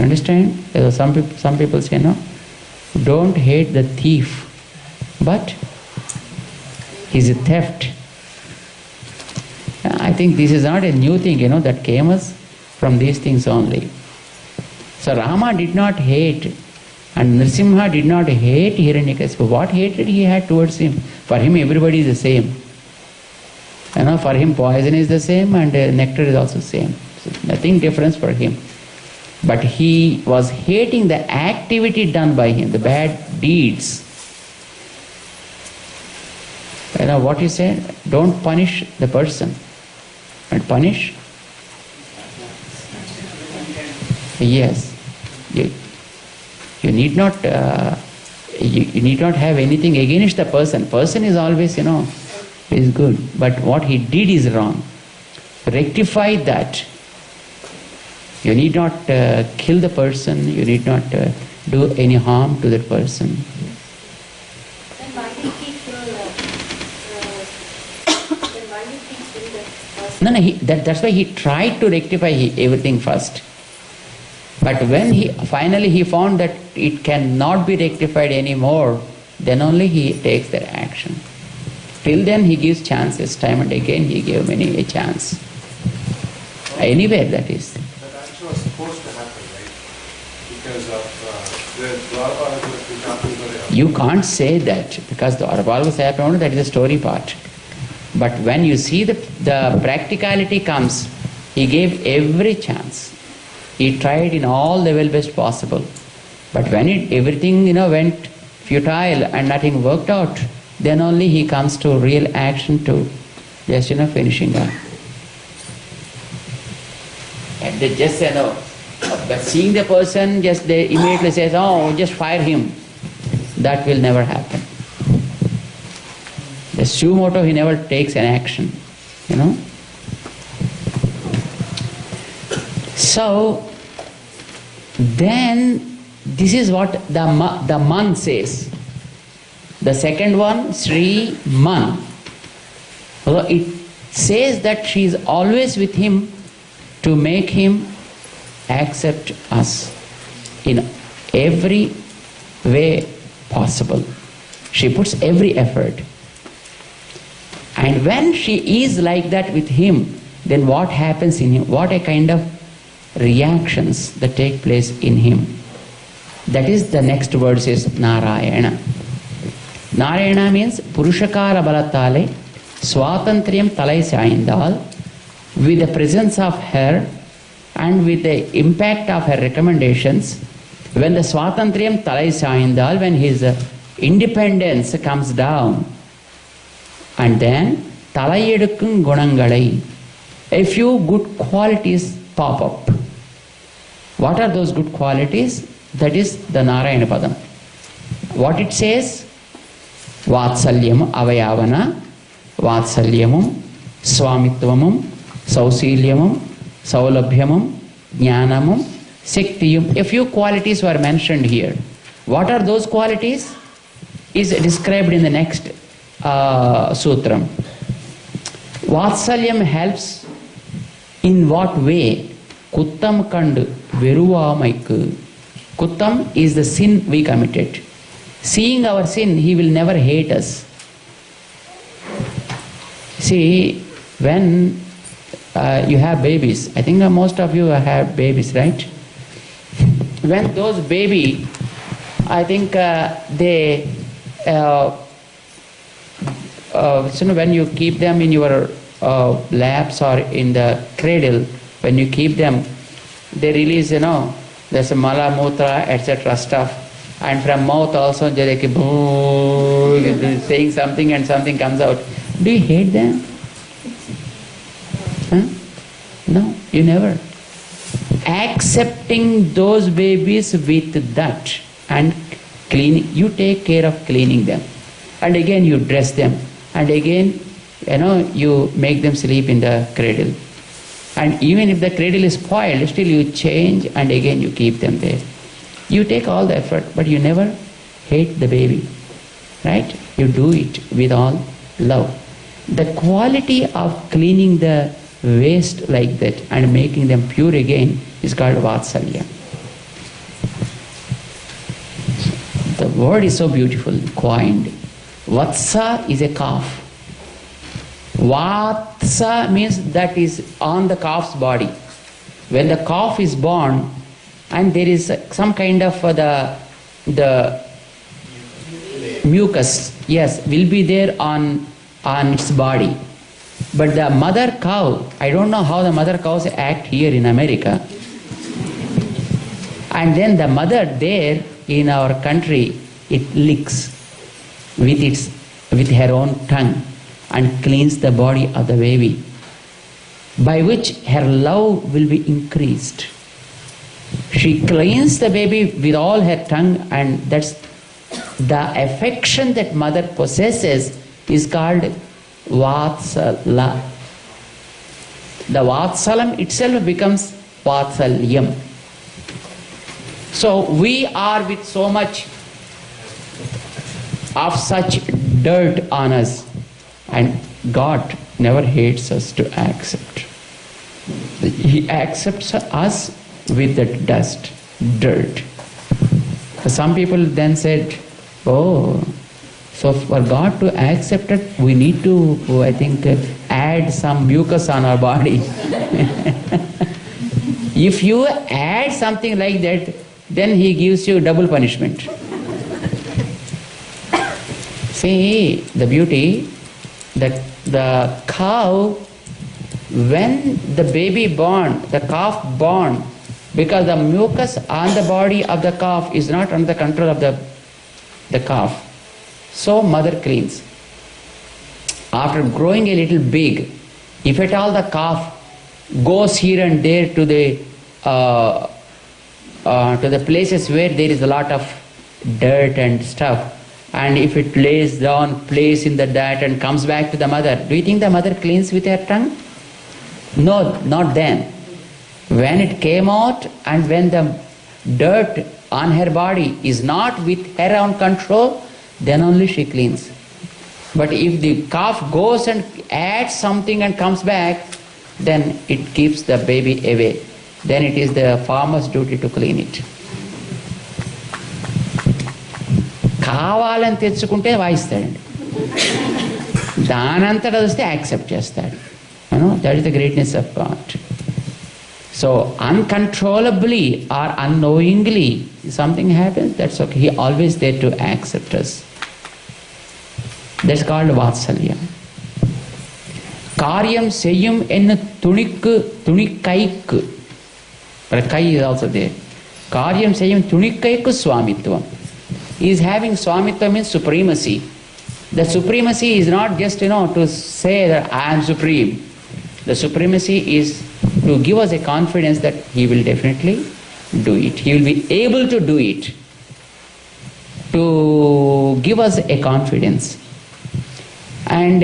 Understand? Some people say, no, don't hate the thief, but he's a theft. I think this is not a new thing, that came us from these things only. So Rama did not hate, and Nrsimha did not hate Hiranyakasipu. What hatred he had towards him? For him, everybody is the same. For him, poison is the same, and nectar is also the same. So nothing difference for him. But he was hating the activity done by him, the bad deeds. What he said? Don't punish the person. And punish? Yes. You need not you need not have anything against the person. Person is always, is good. But what he did is wrong. Rectify that. You need not kill the person. You need not do any harm to that person. Then why did he kill the person? That's why he tried to rectify everything first. But when he finally found that it cannot be rectified anymore, then only he takes that action. Till then he gives chances, time and again he gave many a chance. Anywhere, that is. That action was supposed to happen, right? Because of the Dwapara was happening. You can't say that, because the Dwapara was happening, that is the story part. But when you see the practicality comes, he gave every chance. He tried in all the well best possible. But when everything went futile and nothing worked out, then only he comes to real action to just finishing up. And they just say no. But seeing the person, just they immediately says, oh, just fire him. That will never happen. The sumoto, he never takes an action. So, then this is what the Man says. The second one, Sri Man. So it says that she is always with him to make him accept us in every way possible. She puts every effort. And when she is like that with him, then what happens in him? What a kind of reactions that take place in him. That is the next word says Narayana. Narayana means Purushakara Balatale, Swatantriyam Talai Saindal, with the presence of her and with the impact of her recommendations, when the Swatantriyam Talai Saindal, when his independence comes down, and then Talayedukkum Gunangalai, a few good qualities pop up. What are those good qualities? That is the Narayana Padam. What it says? Vatsalyam avayavana, Vatsalyamum, Swamittvamum, Sausilyamum, Saulabhyamum, Jnanamum, Siktiyum. A few qualities were mentioned here. What are those qualities? Is described in the next sutram. Vatsalyam helps in what way? Kuttam kandu veruvamaikku. Kuttam is the sin we committed. Seeing our sin, he will never hate us. See, when you have babies, I think most of you have babies, right? When those baby, I think they, when you keep them in your laps or in the cradle, when you keep them, they release, there's a mala, mutra, etc. stuff. And from mouth also, they like saying something and something comes out. Do you hate them? Huh? No, you never. Accepting those babies with that and cleaning, you take care of cleaning them. And again you dress them. And again, you make them sleep in the cradle. And even if the cradle is spoiled, still you change and again you keep them there. You take all the effort, but you never hate the baby, right? You do it with all love. The quality of cleaning the waste like that and making them pure again is called Vatsalya. word is so beautiful, coined. Watsa is a calf. Watsa means that is on the calf's body. When the calf is born, and there is some kind of the mucus, yes, will be there on its body. But the mother cow, I don't know how the mother cows act here in America. And then the mother there in our country, it licks with her own tongue and cleans the body of the baby, by which her love will be increased. She cleans the baby with all her tongue, and that's the affection that mother possesses is called Vatsala. The Vatsalam itself becomes Vatsalyam. So we are with so much of such dirt on us, and God never hates us to accept. He accepts us with that dust, dirt. Some people then said, oh, so for God to accept it, we need to, I think, add some mucus on our body. If you add something like that, then He gives you double punishment. See, the beauty that the cow, when the baby born, the calf born, because the mucus on the body of the calf is not under the control of the calf, so mother cleans. After growing a little big, if at all the calf goes here and there to the places where there is a lot of dirt and stuff, and if it lays down, plays in the dirt and comes back to the mother, do you think the mother cleans with her tongue? No, not then. When it came out and when the dirt on her body is not with her own control, then only she cleans. But if the calf goes and adds something and comes back, then it keeps the baby away. Then it is the farmer's duty to clean it. కావాలని తెచ్చుకుంటే వాయిస్తాడండి, దానంతటా వస్తే accept చేస్తాడు. That is the greatness of God. So uncontrollably or unknowingly something happens, that's okay. He always there to accept us. That's called Vatsalya. Karyam seyyum ennu tunikkaikku. But kai is also there. Karyam seyyum tunikkaikku swamitvam. He is having swamitva means supremacy. The supremacy is not just to say that I am supreme. The supremacy is to give us a confidence that He will definitely do it. He will be able to do it. To give us a confidence. And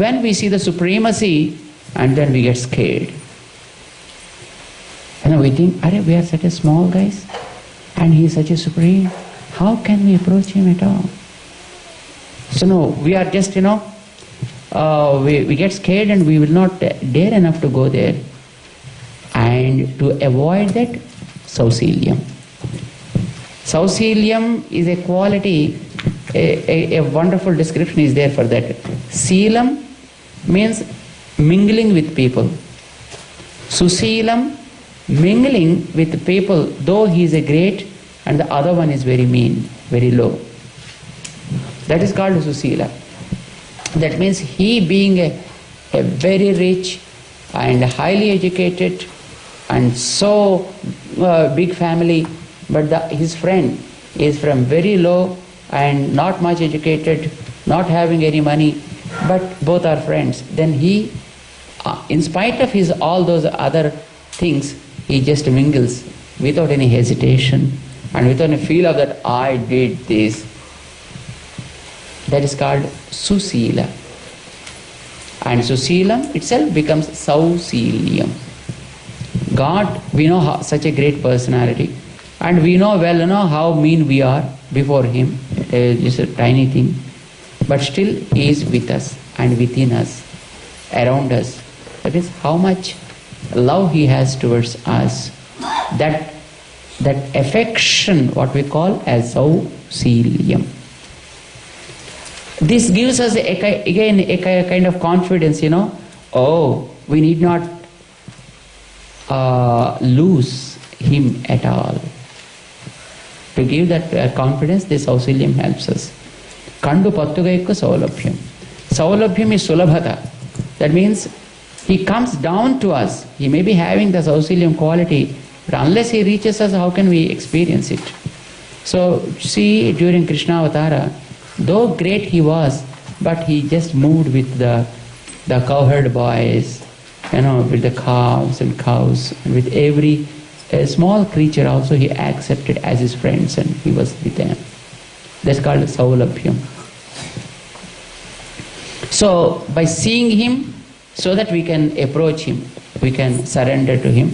when we see the supremacy, and then we get scared. And we think, we are such a small guys, and He is such a supreme. How can we approach Him at all? So no, we are just, we get scared and we will not dare enough to go there. And to avoid that, Sausiliam. Sausilium is a quality, a wonderful description is there for that. Seelam means mingling with people. Suseelam, mingling with people, though he is a great and the other one is very mean, very low. That is called Susila. That means he being a very rich and highly educated and so big family, but his friend is from very low and not much educated, not having any money, but both are friends. Then he, in spite of his all those other things, he just mingles without any hesitation and without a feel of that I did this. That is called Susila. And Suseelam itself becomes Sausiliam. God, we know such a great personality, and we know how mean we are before Him, just a tiny thing, but still He is with us and within us, around us. That is how much love He has towards us. That that affection, what we call as Sausilium. This gives us again a kind of confidence, oh, we need not lose him at all. To give that confidence, this Sausilium helps us. Kandu Pattugayakku Saulabhyam. Saulabhyam is Sulabhata. That means he comes down to us. He may be having the Sausilium quality, but unless he reaches us, how can we experience it? So, see, during Krishna Avatara, though great he was, but he just moved with the cowherd boys, with the calves and cows, and with every small creature also he accepted as his friends, and he was with them. That's called Saulabhyam. So, by seeing him, so that we can approach him, we can surrender to him,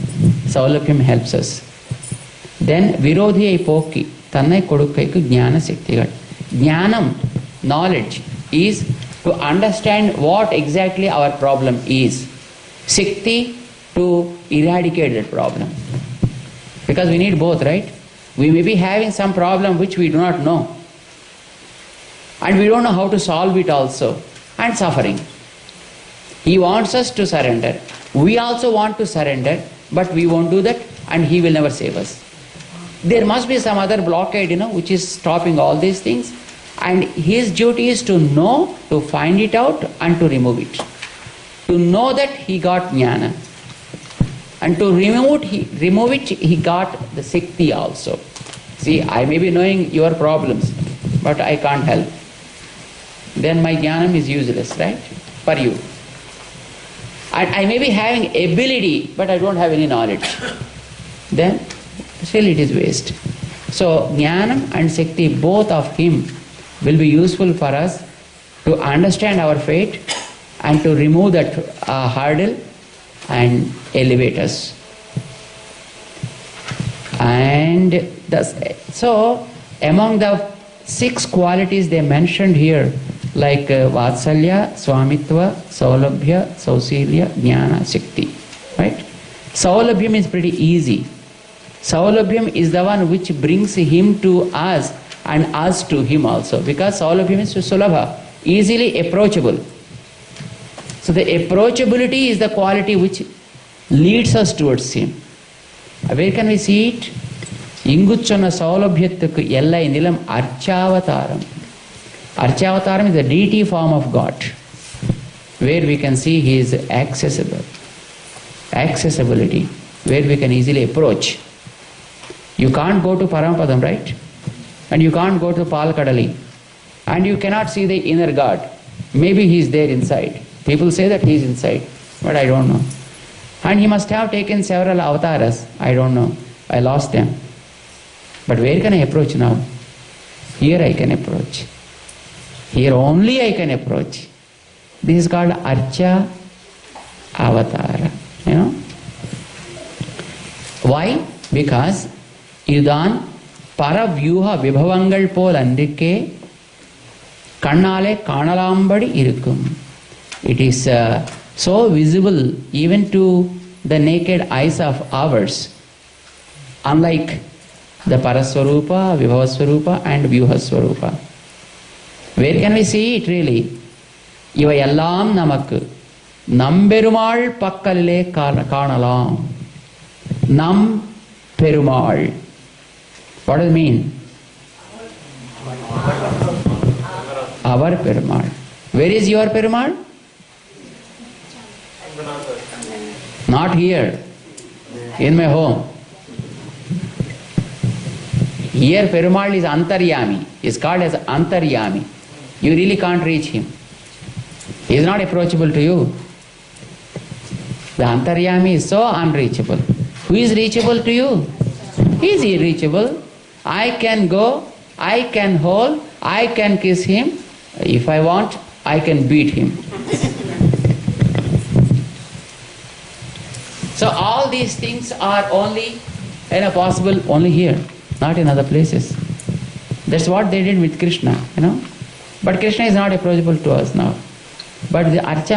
Saulabhyam helps us. Then, Virodhi Poki, Tannai Kodukaiku Jnana Shaktigat. Jnanam, knowledge, is to understand what exactly our problem is. Shakti, to eradicate that problem. Because we need both, right? We may be having some problem which we do not know. And we don't know how to solve it also. And suffering. He wants us to surrender. We also want to surrender, but we won't do that, and he will never save us. There must be some other blockade, which is stopping all these things. And his duty is to know, to find it out, and to remove it. To know that he got jnana. And to remove it, he got the Shakti also. See, I may be knowing your problems, but I can't help. Then my jnanam is useless, right? For you. And I may be having ability, but I don't have any knowledge. Then, still it is waste. So, jnanam and Shakti, both of him, will be useful for us to understand our fate and to remove that hurdle and elevate us. And so, among the 6 qualities they mentioned here, like Vatsalya, Swamitva, Saulabhya, Sausilya, Jnana, Shakti. Right? Saulabhyam is pretty easy. Saulabhyam is the one which brings him to us and us to him also. Because Saulabhyam is Sulabha, easily approachable. So the approachability is the quality which leads us towards him. Where can we see it? Inguchana Saulabhyattukku Yellai Nilam Archavataram. Archavataram is the deity form of God, where we can see he is accessible. Accessibility, where we can easily approach. You can't go to Paramadam, right? And you can't go to Palkadali. And you cannot see the inner God. Maybe he is there inside. People say that he is inside, but I don't know. And he must have taken several avatars. I don't know. I lost them. But where can I approach now? Here I can approach. Here only I can approach. This is called Archa Avatara. Why? Because Yudan Paravyuha Vibhavangal pol Andrike Kannale Kanalambadi Irukum. It is so visible even to the naked eyes of ours. Unlike the Paraswarupa, Vibhavaswarupa and Vyuhaswarupa. Where can we see it really? Ivayallam namakku Namberumal pakkalile kaanalam. Nam Perumal. What does it mean? Our Perumal. Where is your Perumal? Not here. In my home. Here Perumal is Antaryami. Is called as Antaryami. You really can't reach him. He is not approachable to you. The Antaryami is so unreachable. Who is reachable to you? He is irreachable. I can go, I can hold, I can kiss him. If I want, I can beat him. So all these things are only possible only here, not in other places. That's what they did with Krishna, But Krishna is not approachable to us now. But the Archa